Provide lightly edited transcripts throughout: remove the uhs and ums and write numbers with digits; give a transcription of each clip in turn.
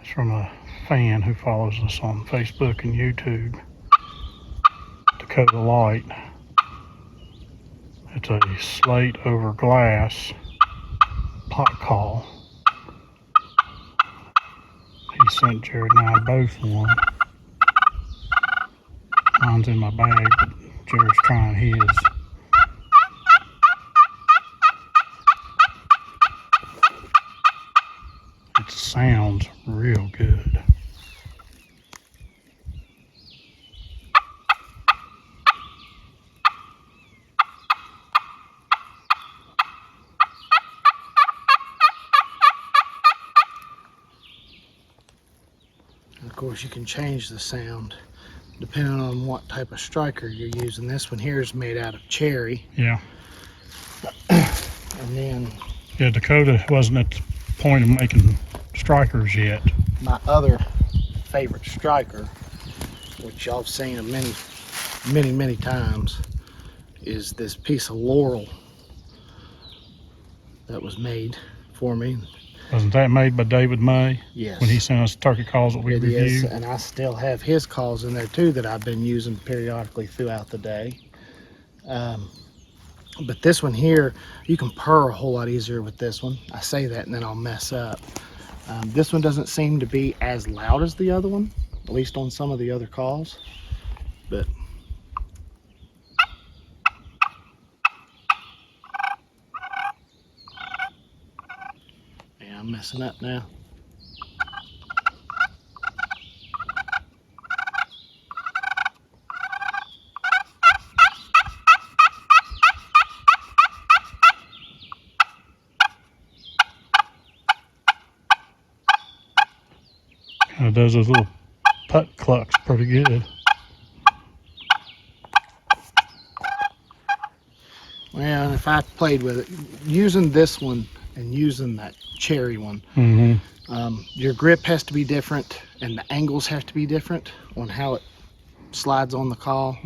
It's from a fan who follows us on Facebook and YouTube, Dakota Light. It's a slate over glass pot call. He sent Jerod and I both one. Mine's in my bag, but Jared's trying his. It sounds real good. Of course, you can change the sound depending on what type of striker you're using. This one here is made out of cherry. Yeah. And then Yeah, Dakota wasn't at the point of making strikers yet. my other favorite striker, which y'all have seen many times, is this piece of laurel that was made for me. Wasn't that made by David May? Yes. When he sent us turkey calls that we It is, reviewed? and I still have his calls in there too that I've been using periodically throughout the day. But this one here, you can purr a whole lot easier with this one. I say that and then I'll mess up. This one doesn't seem to be as loud as the other one, at least on some of the other calls. But yeah, I'm messing up now. Kind of does those little putt clucks pretty good. Well, and if I played with it, using this one and using that cherry one, your grip has to be different and the angles have to be different on how it slides on the call.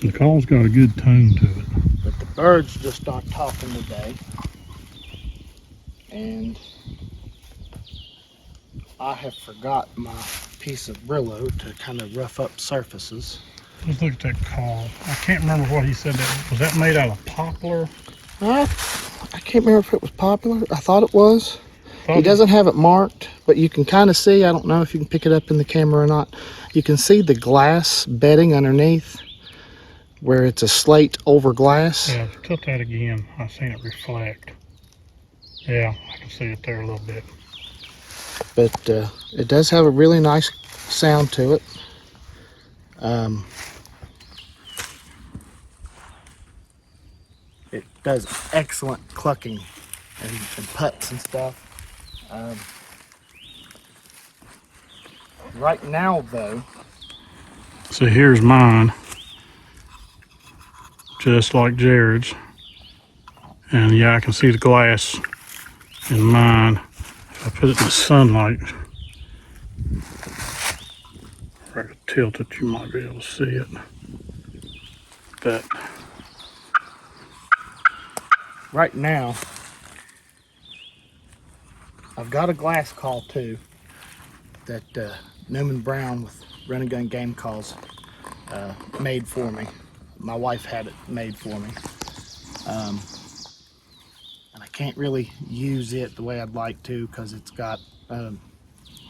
The call's got a good tone to it. But the birds just aren't talking today. And I have forgot my piece of Brillo to kind of rough up surfaces. Let's look at that call. I can't remember what he said. Was that made out of poplar? I can't remember if it was popular. I thought it was. He doesn't have it marked, but you can kind of see, I don't know if you can pick it up in the camera or not, you can see the glass bedding underneath where it's a slate over glass. Yeah, tilt that again. I seen it reflect. Yeah, I can see it there a little bit. But it does have a really nice sound to it. It does excellent clucking and putts and stuff. Right now though, So here's mine, just like Jared's. And yeah, I can see the glass in mine. If I put it in the sunlight, if I could tilt it, you might be able to see it. But right now, I've got a glass call too that Newman Brown with Run and Gun Game Calls made for me. My wife had it made for me. And I can't really use it the way I'd like to because it's got a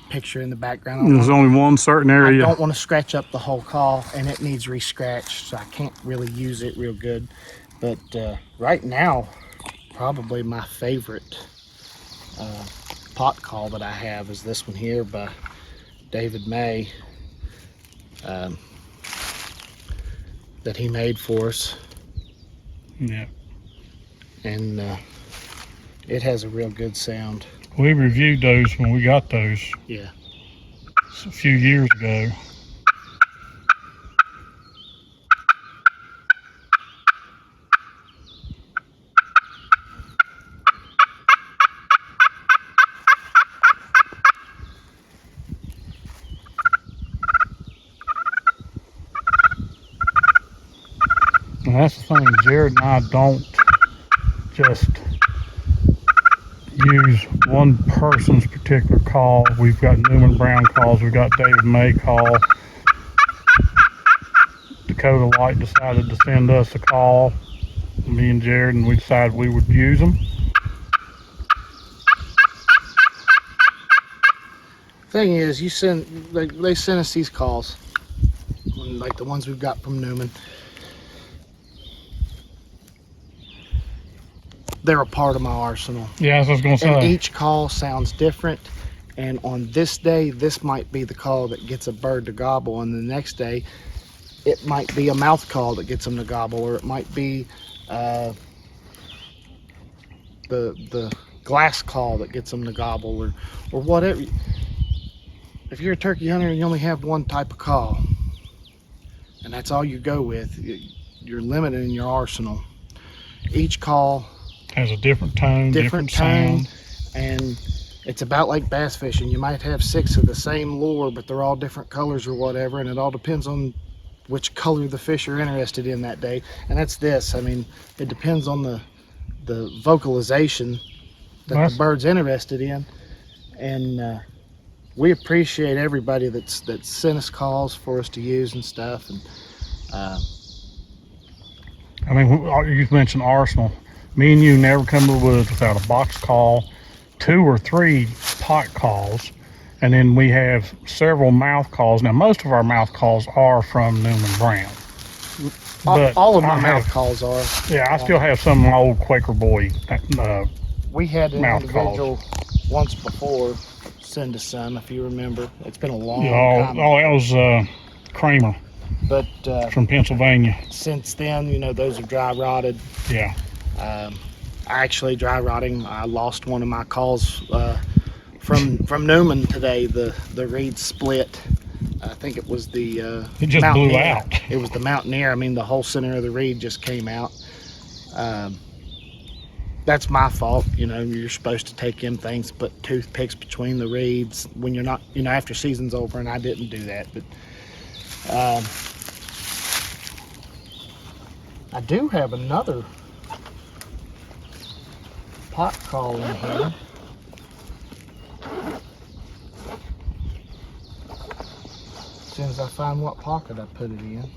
picture in the background. there's only one certain I area. don't want to scratch up the whole call and it needs re-scratched, so I can't really use it real good. But right now, probably my favorite pot call that I have is this one here by David May, that he made for us. Yeah. And it has a real good sound. We reviewed those when we got those Yeah. a few years ago. And that's the thing, Jerod and I don't just use one person's particular call. We've got Newman Brown calls, we've got David May call. Dakota Light decided to send us a call, me and Jerod, and we decided we would use them. Thing is, they send us these calls, like the ones we've got from Newman. They're a part of my arsenal. Yeah, that's what I was going to And say. each call sounds different. And on this day, this might be the call that gets a bird to gobble. And the next day, it might be a mouth call that gets them to gobble. Or it might be the glass call that gets them to gobble. Or whatever. If you're a turkey hunter and you only have one type of call, and that's all you go with, you're limited in your arsenal. Each call Has a different tone, different sound. And it's about like bass fishing. You might have 6 of the same lure, but they're all different colors or whatever, and it all depends on which color the fish are interested in that day. And that's this. I mean, it depends on the vocalization that the bird's interested in. And we appreciate everybody that's sent us calls for us to use and stuff. And I mean, you mentioned arsenal. Me and you never come to the woods without a box call, 2 or 3 pot calls, and then we have several mouth calls. Now, most of our mouth calls are from Newman Brown. But all of my mouth calls are. Yeah, I still have some of my old Quaker Boy we had an mouth individual calls. once before send us some, if you remember. It's been a long Yeah, time. that was Kramer But from Pennsylvania. since then, you know, those are dry rotted. Yeah. Actually, dry rotting, I lost one of my calls from Newman today. The reed split. I think it was the It just blew Mountaineer. out. It was the Mountaineer. I mean, the whole center of the reed just came out. That's my fault. You know, you're supposed to take them things, put toothpicks between the reeds when you're not, you know, after season's over, and I didn't do that. But I do have another pot call in here. As soon as I find what pocket I put it in.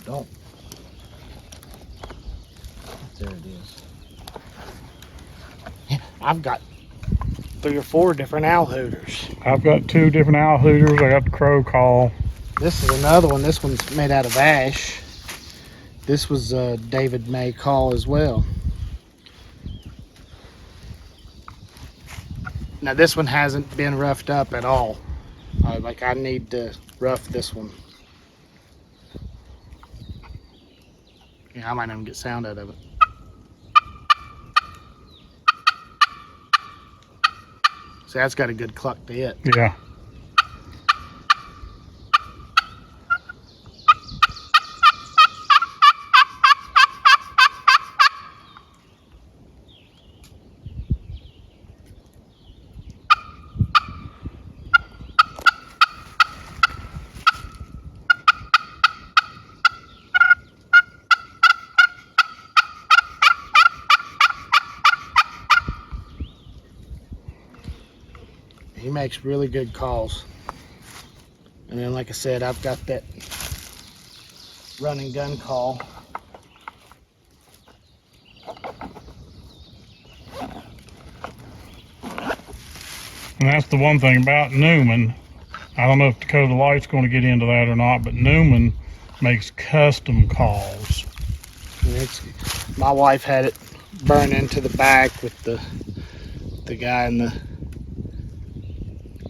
Don't. There it is. Yeah, I've got 3 or 4 different owl hooters. I've got 2 different owl hooters. I got the crow call. This is another one. This one's made out of ash. This was a David May call as well. Now this one hasn't been roughed up at all. Like I need to rough this one. Yeah, I might even get sound out of it. See, that's got a good cluck to it. Yeah. He makes really good calls. And then, like I said, I've got that run and gun call. And that's the one thing about Newman. I don't know if Dakota Light's going to get into that or not, but Newman makes custom calls. And my wife had it burn into the back with the guy and the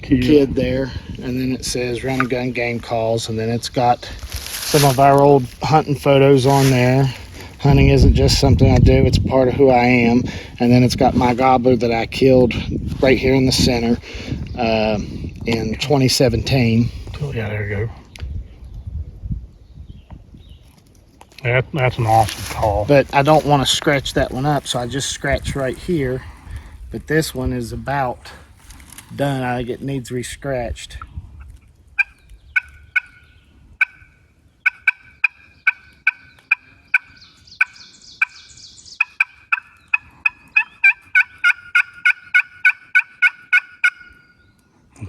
kid there, and then it says Run and Gun Game Calls, and then it's got some of our old hunting photos on there. Hunting isn't just something I do, it's part of who I am. And then it's got my gobbler that I killed right here in the center in 2017. Oh, yeah, there you go. That's an awesome call. But I don't want to scratch that one up, so I just scratch right here. But this one is about done. I think it needs re-scratched.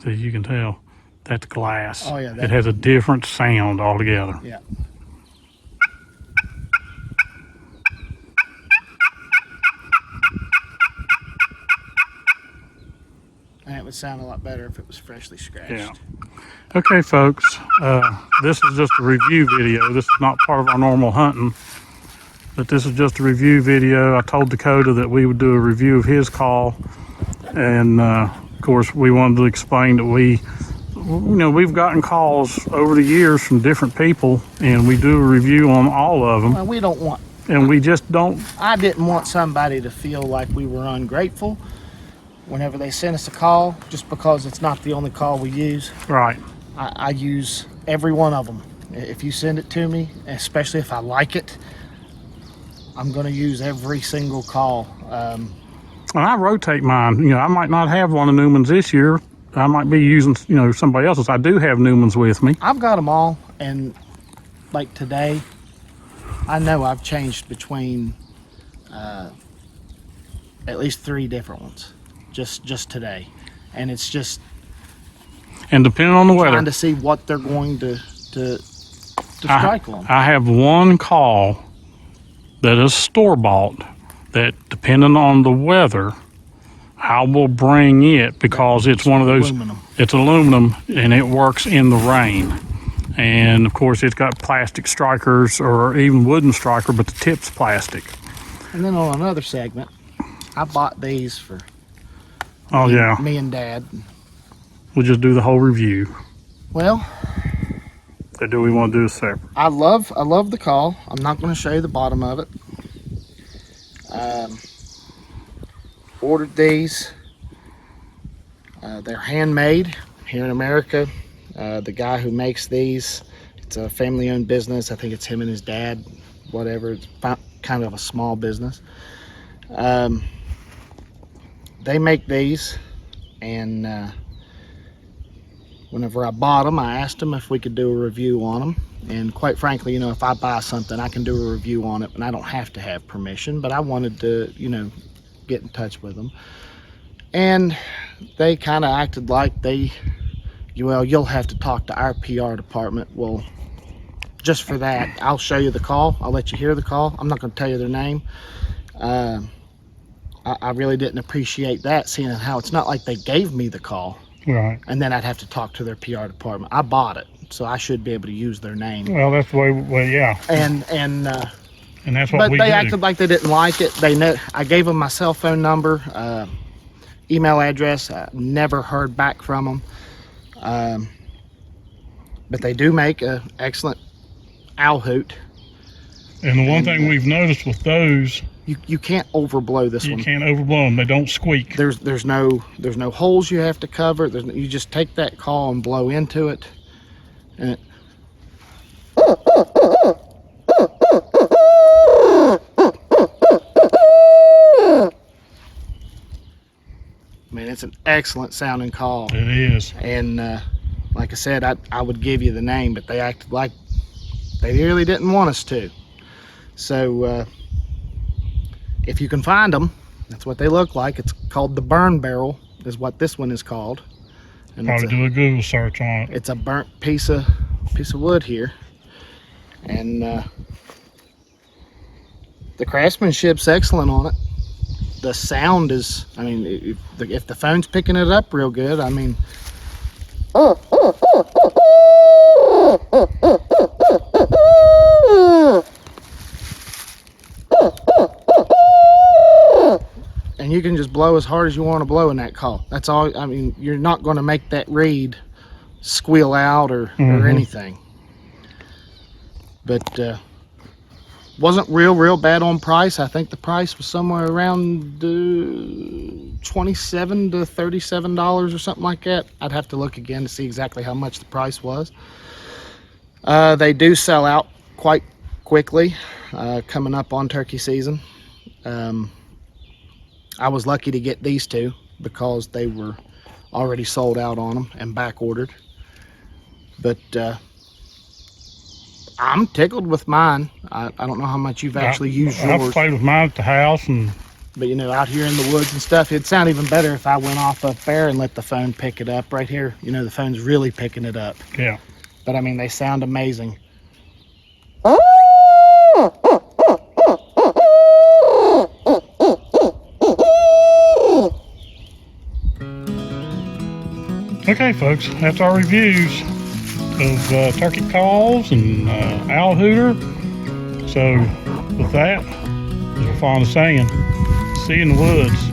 So you can tell that's glass. Oh, yeah, it has a different sound altogether. Yeah. And it would sound a lot better if it was freshly scratched. Yeah. Okay, folks, this is just a review video. This is not part of our normal hunting, but this is just a review video. I told Dakota that we would do a review of his call, and of course we wanted to explain that we've gotten calls over the years from different people, and we do a review on all of them. Well, we don't want, and we just don't. I didn't want somebody to feel like we were ungrateful whenever they sent us a call, just because it's not the only call we use. Right. I use every one of them. If you send it to me, especially if I like it, I'm going to use every single call. And I rotate mine. I might not have one of Newman's this year. I might be using, somebody else's. I do have Newman's with me. I've got them all, and like today, I know I've changed between at least 3 different ones just today, and it's just. And depending on the weather, trying to see what they're going to strike on. I have one call that is store-bought that, depending on the weather, I will bring it because it's one of those. Aluminum. It's aluminum, and it works in the rain. And of course, it's got plastic strikers or even wooden striker, but the tip's plastic. And then on another segment, I bought these for. Me and Dad. We'll just do the whole review. Well, or do we want to do it separate? I love the call. I'm not going to show you the bottom of it. Ordered these. They're handmade here in America. The guy who makes these, it's a family-owned business. I think it's him and his dad, whatever. It's kind of a small business. They make these, and whenever I bought them, I asked them if we could do a review on them. And quite frankly, if I buy something, I can do a review on it, and I don't have to have permission. But I wanted to, get in touch with them. And they kind of acted like you'll have to talk to our PR department. Well, just for that, I'll show you the call. I'll let you hear the call. I'm not going to tell you their name. I really didn't appreciate that, seeing how it's not like they gave me the call. Right. And then I'd have to talk to their PR department. I bought it, so I should be able to use their name. Well, that's the way. Well, yeah. And that's what but we they do. acted like they didn't like it. I gave them my cell phone number, email address. I never heard back from them. But they do make an excellent owl hoot. And the one thing we've noticed with those, you can't overblow this one. You can't overblow them. They don't squeak. There's no holes you have to cover. You just take that call and blow into it, and it. I mean, it's an excellent sounding call. It is. And like I said, I would give you the name, but they acted like they really didn't want us to. So if you can find them, that's what they look like. It's called the burn barrel, is what this one is called. And probably do a Google search on it. It's a burnt piece of wood here, and the craftsmanship's excellent on it. The sound is, I mean, if the phone's picking it up real good, I mean, And you can just blow as hard as you want to blow in that call. That's all. I mean, you're not going to make that reed squeal out or anything. But wasn't real bad on price. I think the price was somewhere around $27 to $37 or something like that. I'd have to look again to see exactly how much the price was. They do sell out quite quickly coming up on turkey season. I was lucky to get these two because they were already sold out on them and back ordered. But I'm tickled with mine. I don't know how much you've actually used yours. I've played with mine at the house, But you know, out here in the woods and stuff, it'd sound even better if I went off up there and let the phone pick it up. Right here, you know, the phone's really picking it up. yeah. But I mean, they sound amazing. Okay, folks, that's our reviews of turkey calls and owl hooter. So with that, as we're fond of saying, see you in the woods.